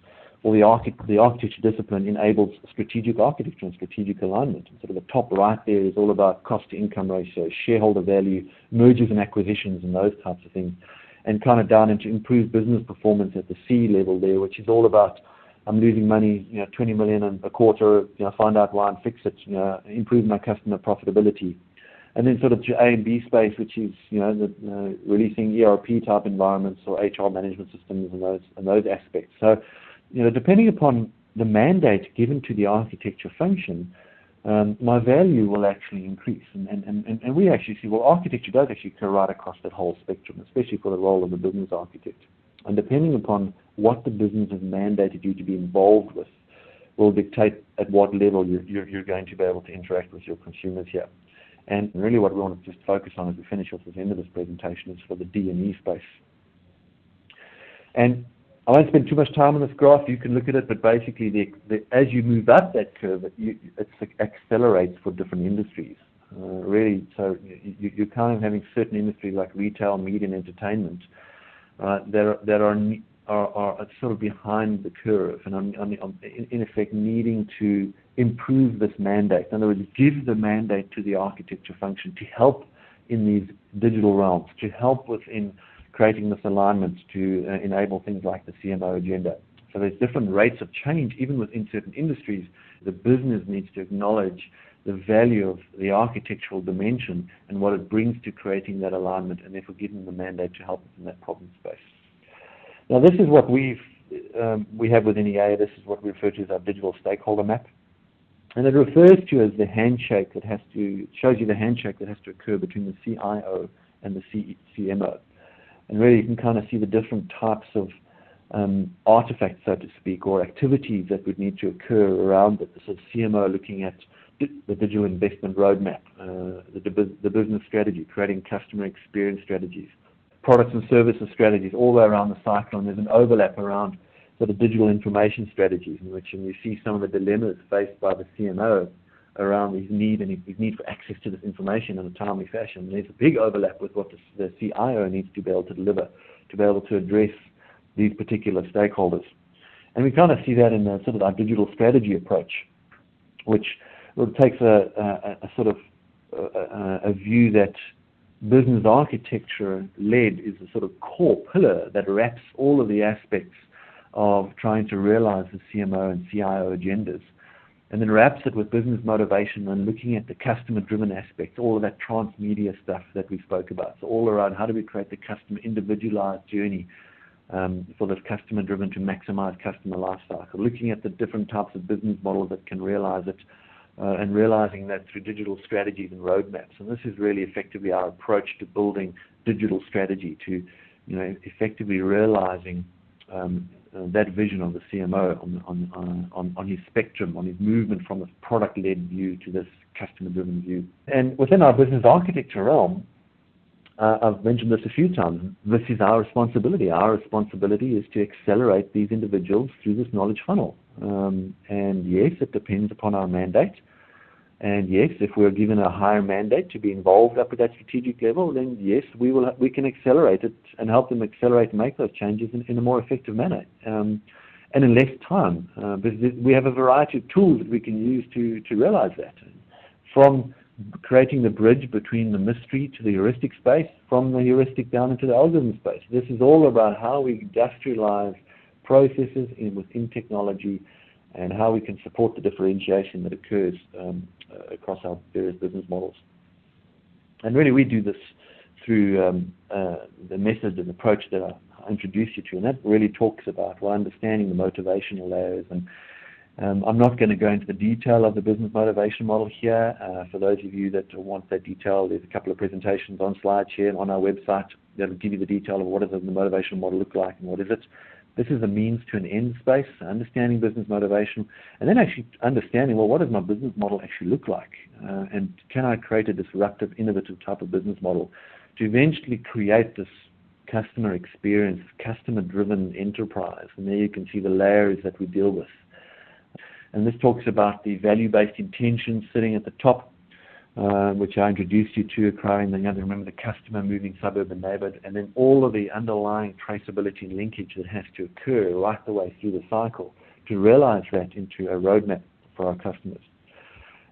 well, the architecture discipline enables strategic architecture and strategic alignment. And sort of the top right there is all about cost-to-income ratio, shareholder value, mergers and acquisitions, and those types of things. And kind of down into improved business performance at the C level there, which is all about, I'm losing money, 20 million a quarter, find out why and fix it, improve my customer profitability. And then sort of to A and B space, which is, releasing ERP type environments or HR management systems and those aspects. So, depending upon the mandate given to the architecture function, my value will actually increase. And we actually see, well, architecture does actually occur right across that whole spectrum, especially for the role of the business architect. And depending upon what the business has mandated you to be involved with, will dictate at what level you're going to be able to interact with your consumers here. And really what we want to just focus on as we finish off at the end of this presentation is for the D&E space. And I won't spend too much time on this graph. You can look at it, but basically, as you move up that curve, it accelerates for different industries. Really, so you're kind of having certain industries like retail, media, and entertainment that are sort of behind the curve, and in effect needing to improve this mandate. In other words, give the mandate to the architecture function to help in these digital realms, to help within creating this alignment to enable things like the CMO agenda. So there's different rates of change, even within certain industries. The business needs to acknowledge the value of the architectural dimension and what it brings to creating that alignment, and therefore giving the mandate to help us in that problem space. Now, this is what we have within EA. This is what we refer to as our digital stakeholder map. And it refers to as the handshake that shows you the handshake that has to occur between the CIO and the CMO. And really you can kind of see the different types of artifacts, so to speak, or activities that would need to occur around it. So CMO looking at the digital investment roadmap, the business strategy, creating customer experience strategies, products and services strategies, all the way around the cycle, and there's an overlap around sort of digital information strategies, in which you see some of the dilemmas faced by the CMO around his need for access to this information in a timely fashion. And there's a big overlap with what the CIO needs to be able to deliver, to be able to address these particular stakeholders. And we kind of see that in the sort of our digital strategy approach, which it takes a sort of a view that business architecture led is a sort of core pillar that wraps all of the aspects of trying to realize the CMO and CIO agendas, and then wraps it with business motivation and looking at the customer-driven aspects, all of that transmedia stuff that we spoke about. So all around how do we create the customer individualized journey for this customer-driven to maximize customer lifecycle, looking at the different types of business models that can realize it, and realizing that through digital strategies and roadmaps. And this is really effectively our approach to building digital strategy, to effectively realizing that vision of the CMO on his spectrum, on his movement from a product-led view to this customer-driven view. And within our business architecture realm, I've mentioned this a few times, this is our responsibility. Our responsibility is to accelerate these individuals through this knowledge funnel. And yes, it depends upon our mandate. And yes, if we're given a higher mandate to be involved up at that strategic level, then yes, we can accelerate it and help them accelerate and make those changes in a more effective manner, and in less time. Because we have a variety of tools that we can use to realize that, from creating the bridge between the mystery to the heuristic space, from the heuristic down into the algorithm space. This is all about how we industrialize processes within technology and how we can support the differentiation that occurs across our various business models. And really we do this through the method and approach that I introduced you to, and that really talks about understanding the motivational layers. And I'm not going to go into the detail of the business motivation model here. For those of you that want that detail, there's a couple of presentations on SlideShare and on our website that will give you the detail of what does the motivational model look like and what is it. This is a means to an end space, understanding business motivation, and then actually understanding, well, what does my business model actually look like? And can I create a disruptive, innovative type of business model to eventually create this customer experience, customer-driven enterprise? And there you can see the layers that we deal with. And this talks about the value-based intentions sitting at the top, which I introduced you to, acquiring remember the customer, moving, suburban, neighborhood, and then all of the underlying traceability and linkage that has to occur right the way through the cycle to realize that into a roadmap for our customers.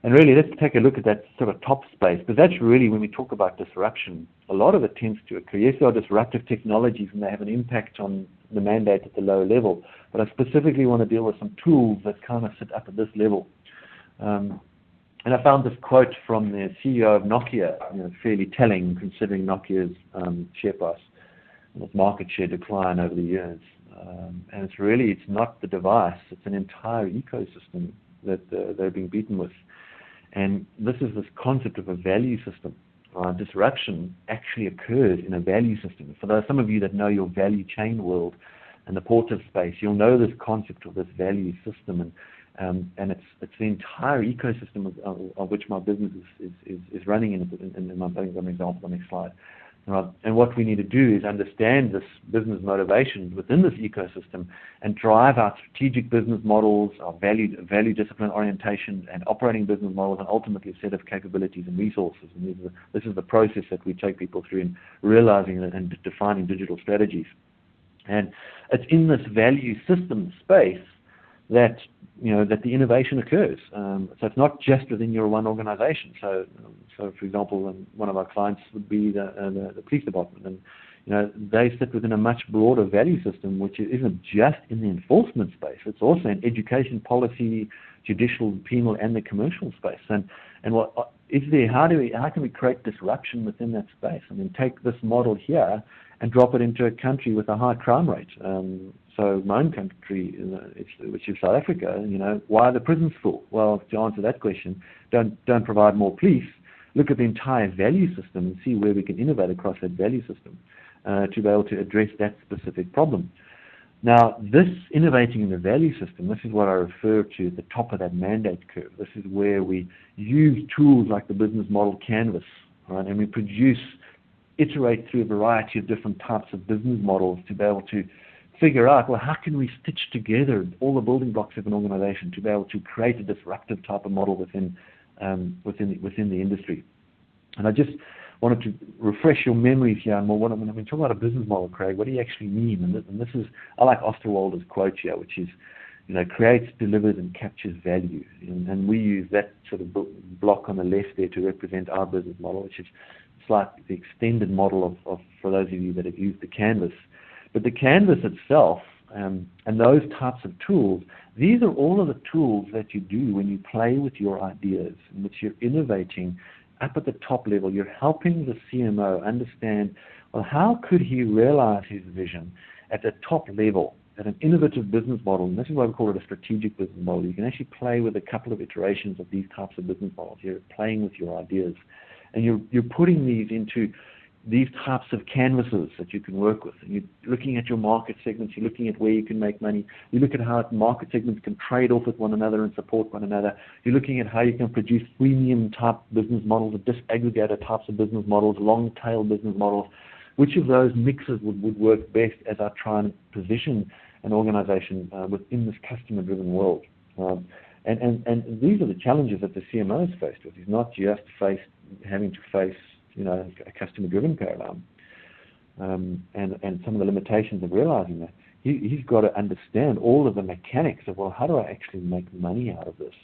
And really, let's take a look at that sort of top space, because that's really when we talk about disruption, a lot of it tends to occur. Yes, there are disruptive technologies and they have an impact on the mandate at the lower level, but I specifically want to deal with some tools that kind of sit up at this level. And I found this quote from the CEO of Nokia, fairly telling considering Nokia's share price and its market share decline over the years. And it's not the device, it's an entire ecosystem that they're being beaten with. And this is this concept of a value system. Disruption actually occurs in a value system. For some of you that know your value chain world and the Porter space, you'll know this concept of this value system, and it's the entire ecosystem of which my business is running in my example, the next slide. And what we need to do is understand this business motivation within this ecosystem and drive our strategic business models, our value discipline orientation and operating business models, and ultimately a set of capabilities and resources. And this is the process that we take people through in realizing and defining digital strategies. And it's in this value system space that the innovation occurs. So it's not just within your one organization. So for example, one of our clients would be the police department, and they sit within a much broader value system, which isn't just in the enforcement space. It's also in education, policy, judicial, penal, and the commercial space. And what is there? How can we create disruption within that space? I mean, take this model here and drop it into a country with a high crime rate. So my own country, which is South Africa, why are the prisons full? Well, to answer that question, don't provide more police. Look at the entire value system and see where we can innovate across that value system to be able to address that specific problem. Now, this innovating in the value system, this is what I refer to at the top of that mandate curve. This is where we use tools like the business model canvas, right? And we iterate through a variety of different types of business models to be able to figure out, well, how can we stitch together all the building blocks of an organization to be able to create a disruptive type of model within the industry. And I just wanted to refresh your memories here. And when we talk about a business model, Craig, what do you actually mean? And this is, I like Osterwalder's quote here, which is, creates, delivers, and captures value. And we use that sort of block on the left there to represent our business model, which is slightly the extended model of for those of you that have used the canvas. But the canvas itself and those types of tools, these are all of the tools that you do when you play with your ideas, in which you're innovating up at the top level. You're helping the CMO understand, well, how could he realize his vision at the top level, at an innovative business model. And this is why we call it a strategic business model. You can actually play with a couple of iterations of these types of business models. You're playing with your ideas, and you're putting these into these types of canvases that you can work with. And you're looking at your market segments, you're looking at where you can make money, you look at how market segments can trade off with one another and support one another, you're looking at how you can produce freemium type business models, or disaggregator types of business models, long tail business models. Which of those mixes would work best as I try and position an organization within this customer-driven world? And these are the challenges that the CMO is faced with. He's not just having to face a customer-driven paradigm and some of the limitations of realizing that. He's got to understand all of the mechanics of, well, how do I actually make money out of this?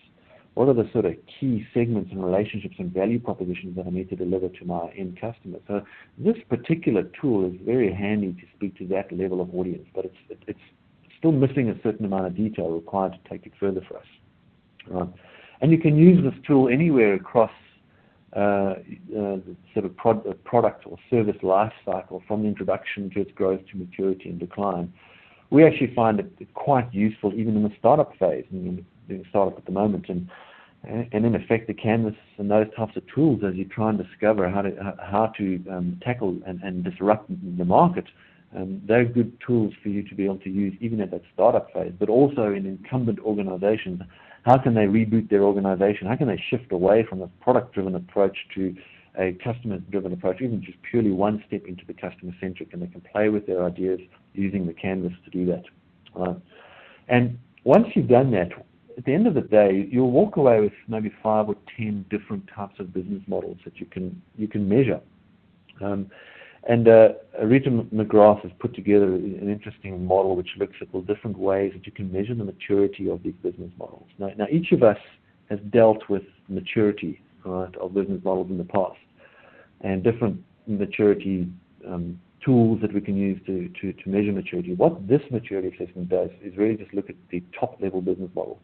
What are the sort of key segments and relationships and value propositions that I need to deliver to my end customer? So this particular tool is very handy to speak to that level of audience, but it's still missing a certain amount of detail required to take it further for us. And you can use this tool anywhere across the sort of product or service life cycle, from the introduction to its growth to maturity and decline. We actually find it quite useful even in the startup phase, and doing a startup at the moment, and in effect the canvas and those types of tools, as you try and discover how to tackle and disrupt the market, they're good tools for you to be able to use even at that startup phase, but also in incumbent organizations. How can they reboot their organization? How can they shift away from a product-driven approach to a customer-driven approach, even just purely one step into the customer-centric, and they can play with their ideas using the canvas to do that. And once you've done that, at the end of the day, you'll walk away with maybe 5 or 10 different types of business models that you can measure. And Rita McGrath has put together an interesting model which looks at the different ways that you can measure the maturity of these business models. Now each of us has dealt with maturity, right, of business models in the past, and different maturity tools that we can use to measure maturity. What this maturity assessment does is really just look at the top level business model,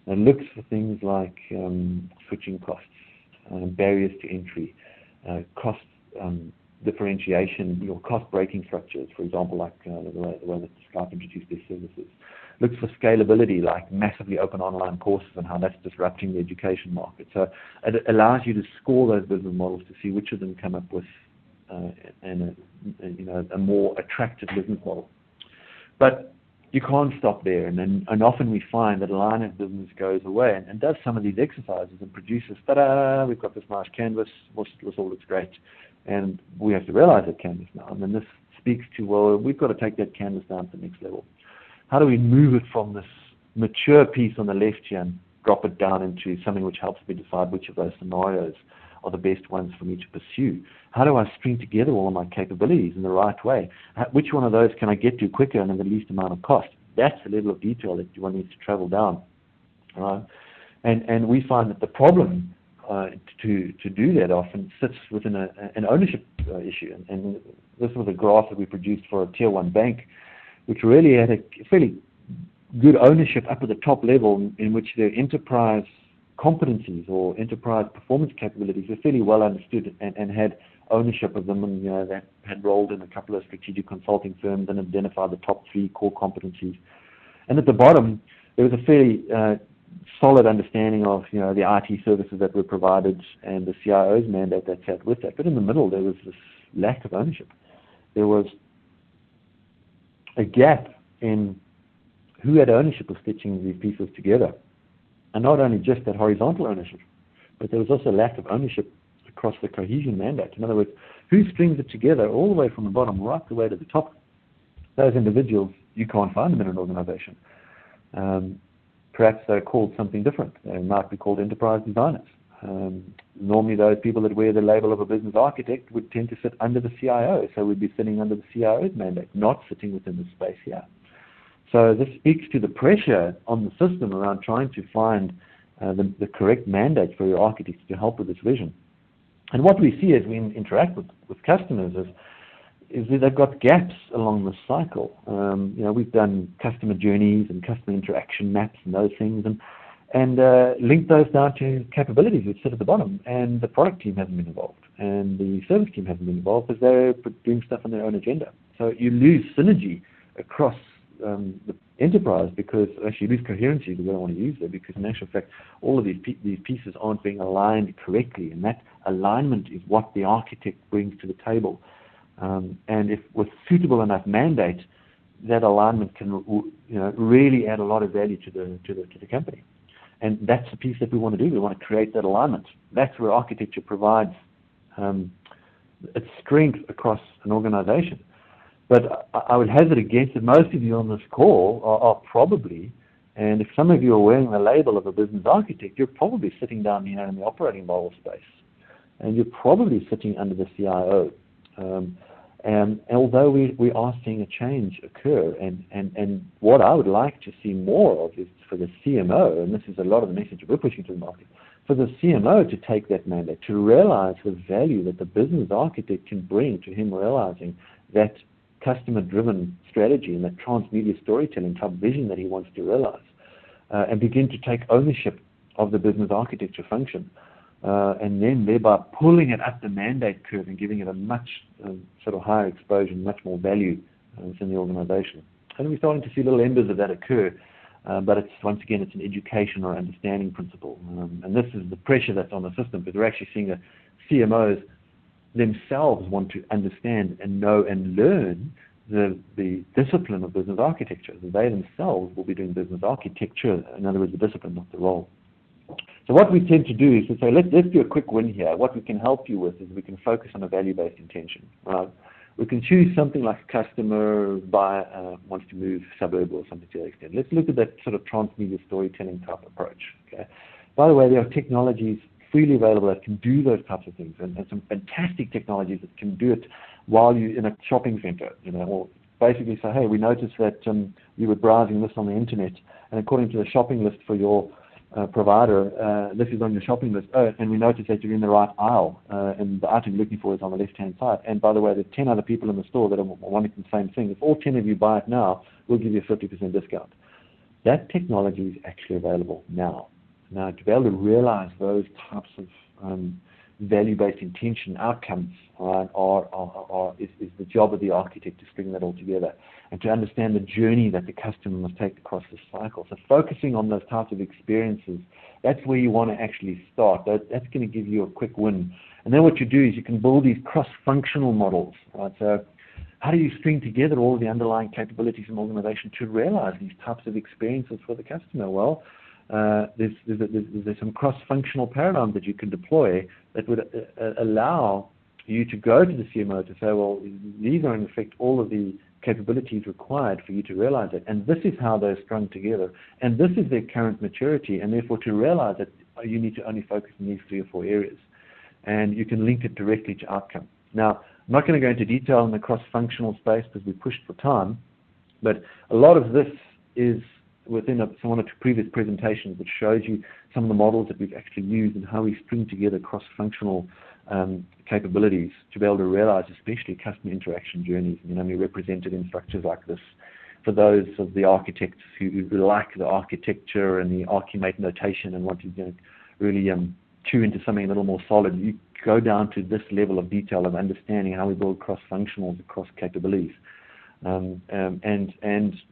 and looks for things like switching costs, barriers to entry, cost differentiation, your cost breaking structures, for example, like the way that Skype introduced their services. Looks for scalability, like massively open online courses and how that's disrupting the education market. So it allows you to score those business models to see which of them come up with a more attractive business model. But you can't stop there, and often we find that a line of business goes away and does some of these exercises and produces, ta-da, we've got this nice canvas, this all looks great. And we have to realize that canvas now. And then this speaks to, well, we've got to take that canvas down to the next level. How do we move it from this mature piece on the left here and drop it down into something which helps me decide which of those scenarios are the best ones for me to pursue? How do I string together all of my capabilities in the right way? Which one of those can I get to quicker and at the least amount of cost? That's the level of detail that one needs to travel down. And we find that the problem to do that often sits within an ownership issue. And this was a graph that we produced for a Tier 1 bank, which really had a fairly good ownership up at the top level, in which their enterprise competencies or enterprise performance capabilities were fairly well understood and had ownership of them, and they had rolled in a couple of strategic consulting firms and identified the top 3 core competencies. And at the bottom, there was a fairly solid understanding of the IT services that were provided and the CIO's mandate that sat with that. But in the middle, there was this lack of ownership. There was a gap in who had ownership of stitching these pieces together. And not only just that horizontal ownership, but there was also a lack of ownership across the cohesion mandate. In other words, who strings it together all the way from the bottom right the way to the top? Those individuals, you can't find them in an organization. Perhaps they're called something different. They might be called enterprise designers. Normally those people that wear the label of a business architect would tend to sit under the CIO, so we'd be sitting under the CIO's mandate, not sitting within the space here. So this speaks to the pressure on the system around trying to find the correct mandate for your architects to help with this vision. And what we see as we interact with customers is that they've got gaps along the cycle. We've done customer journeys and customer interaction maps and those things, and link those down to capabilities which sit at the bottom. And the product team hasn't been involved, and the service team hasn't been involved because they're doing stuff on their own agenda. So you lose synergy across the enterprise, because actually you lose coherency because they don't want to use it, because in actual fact all of these pieces aren't being aligned correctly, and that alignment is what the architect brings to the table. And if with suitable enough mandate, that alignment can really add a lot of value to the company. And that's the piece that we want to do. We want to create that alignment. That's where architecture provides its strength across an organization. But I would hazard a guess that most of you on this call are probably, and if some of you are wearing the label of a business architect, you're probably sitting down here in the operating model space, and you're probably sitting under the CIO. And although we are seeing a change occur, and what I would like to see more of is for the CMO, and this is a lot of the message we're pushing to the market, for the CMO to take that mandate, to realize the value that the business architect can bring to him, realizing that customer-driven strategy and that transmedia storytelling type vision that he wants to realize, and begin to take ownership of the business architecture function, and then thereby pulling it up the mandate curve and giving it a much sort of higher exposure and much more value within the organization. And we're starting to see little embers of that occur, but it's once again, it's an education or understanding principle. And this is the pressure that's on the system, because we're actually seeing the CMOs themselves want to understand and know and learn the discipline of business architecture. They themselves will be doing business architecture, in other words, the discipline, not the role. So what we tend to do is to say, let's do a quick win here. What we can help you with is we can focus on a value-based intention. Right? We can choose something like a customer wants to move suburb or something to that extent. Let's look at that sort of transmedia storytelling type approach. Okay. By the way, there are technologies freely available that can do those types of things, and some fantastic technologies that can do it while you're in a shopping center, or basically say, hey, we noticed that you were browsing this on the internet, and according to the shopping list for your provider, this is on your shopping list, and we noticed that you're in the right aisle, and the item you're looking for is on the left-hand side, and by the way, there's 10 other people in the store that are wanting the same thing. If all 10 of you buy it now, we'll give you a 50% discount. That technology is actually available now. Now, to be able to realize those types of value-based intention outcomes is the job of the architect, to string that all together and to understand the journey that the customer must take across this cycle. So focusing on those types of experiences, that's where you want to actually start. That's going to give you a quick win. And then what you do is you can build these cross-functional models. Right? So how do you string together all of the underlying capabilities in an organization to realize these types of experiences for the customer? Well, there's some cross-functional paradigms that you can deploy that would allow you to go to the CMO to say, well, these are in effect all of the capabilities required for you to realize it, and this is how they're strung together, and this is their current maturity, and therefore to realize that you need to only focus on these 3 or 4 areas, and you can link it directly to outcome. Now, I'm not going to go into detail in the cross-functional space because we pushed for time, but a lot of this is within one or two previous presentations, which shows you some of the models that we've actually used and how we string together cross-functional capabilities to be able to realize, especially customer interaction journeys. We represented in structures like this for those of the architects who like the architecture and the Archimate notation and want to really chew into something a little more solid. You go down to this level of detail of understanding how we build cross-functionals across capabilities. And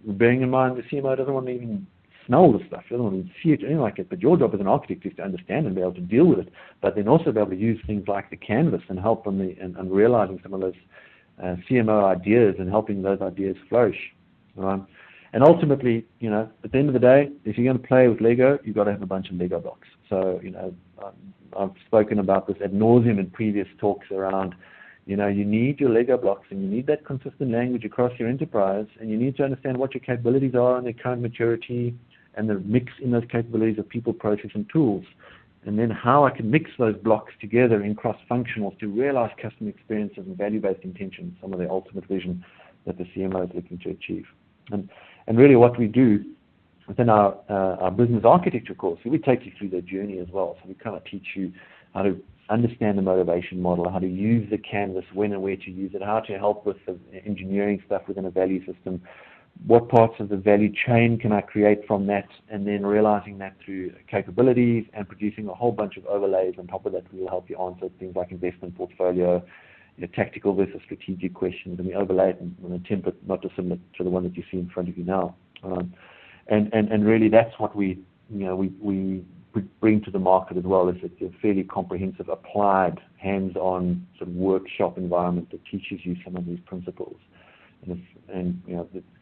bearing in mind the CMO doesn't want to even smell the stuff, doesn't want to see it, anything like it, but your job as an architect is to understand and be able to deal with it, but then also be able to use things like the canvas and help on and realizing some of those CMO ideas and helping those ideas flourish. And ultimately, at the end of the day, if you're going to play with Lego, you've got to have a bunch of Lego blocks. So, I've spoken about this ad nauseum in previous talks around, you need your Lego blocks, and you need that consistent language across your enterprise, and you need to understand what your capabilities are and their current maturity and the mix in those capabilities of people, process, and tools. And then how I can mix those blocks together in cross-functionals to realize customer experiences and value-based intention, some of the ultimate vision that the CMO is looking to achieve. And And really what we do within our business architecture course, we take you through the journey as well. So we kind of teach you how to understand the motivation model, how to use the canvas, when and where to use it, how to help with the engineering stuff within a value system, what parts of the value chain can I create from that, and then realizing that through capabilities and producing a whole bunch of overlays on top of that will help you answer things like investment portfolio, tactical versus strategic questions, and we overlay it in a template not dissimilar to the one that you see in front of you now. And really that's what we bring to the market as well, is a fairly comprehensive, applied, hands-on sort of workshop environment that teaches you some of these principles. And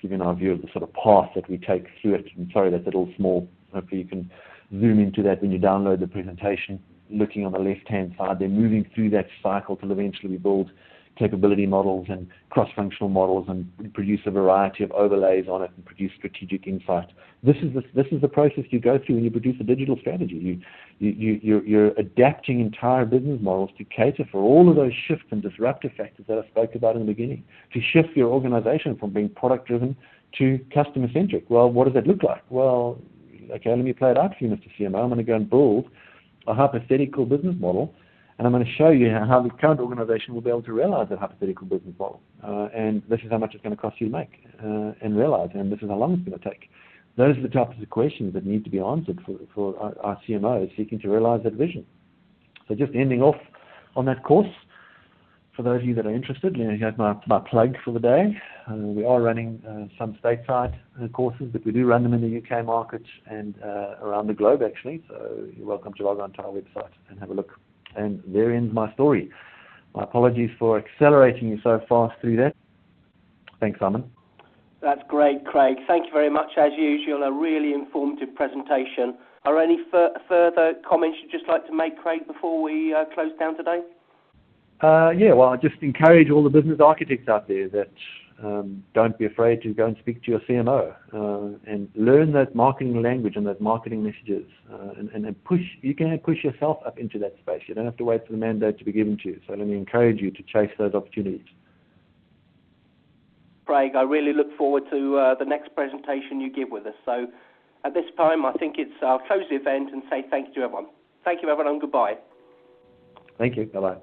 giving our view of the sort of path that we take through it. I'm sorry that's a little small. Hopefully you can zoom into that when you download the presentation. Looking on the left-hand side, they're moving through that cycle till eventually we build capability models and cross-functional models and produce a variety of overlays on it and produce strategic insight. This is the process you go through when you produce a digital strategy. You're adapting entire business models to cater for all of those shifts and disruptive factors that I spoke about in the beginning, to shift your organization from being product-driven to customer-centric. Well, what does that look like? Well, okay, let me play it out for you, Mr. CMO. I'm going to go and build a hypothetical business model, and I'm going to show you how the current organization will be able to realize that hypothetical business model. And this is how much it's going to cost you to make and realize, and this is how long it's going to take. Those are the types of questions that need to be answered for our CMOs seeking to realize that vision. So just ending off on that course, for those of you that are interested, here's my plug for the day. We are running some stateside courses, but we do run them in the UK market and around the globe actually, so you're welcome to log on to our website and have a look. And there ends my story. My apologies for accelerating you so fast through that. Thanks, Simon. That's great, Craig. Thank you very much, as usual. A really informative presentation. Are there any further comments you'd just like to make, Craig, before we close down today? Well, I just encourage all the business architects out there that don't be afraid to go and speak to your CMO and learn that marketing language and those marketing messages and push. You can push yourself up into that space. You don't have to wait for the mandate to be given to you. So let me encourage you to chase those opportunities. Craig, I really look forward to the next presentation you give with us. So at this time, I think I'll close the event and say thank you to everyone. Thank you, everyone, and goodbye. Thank you. Bye-bye.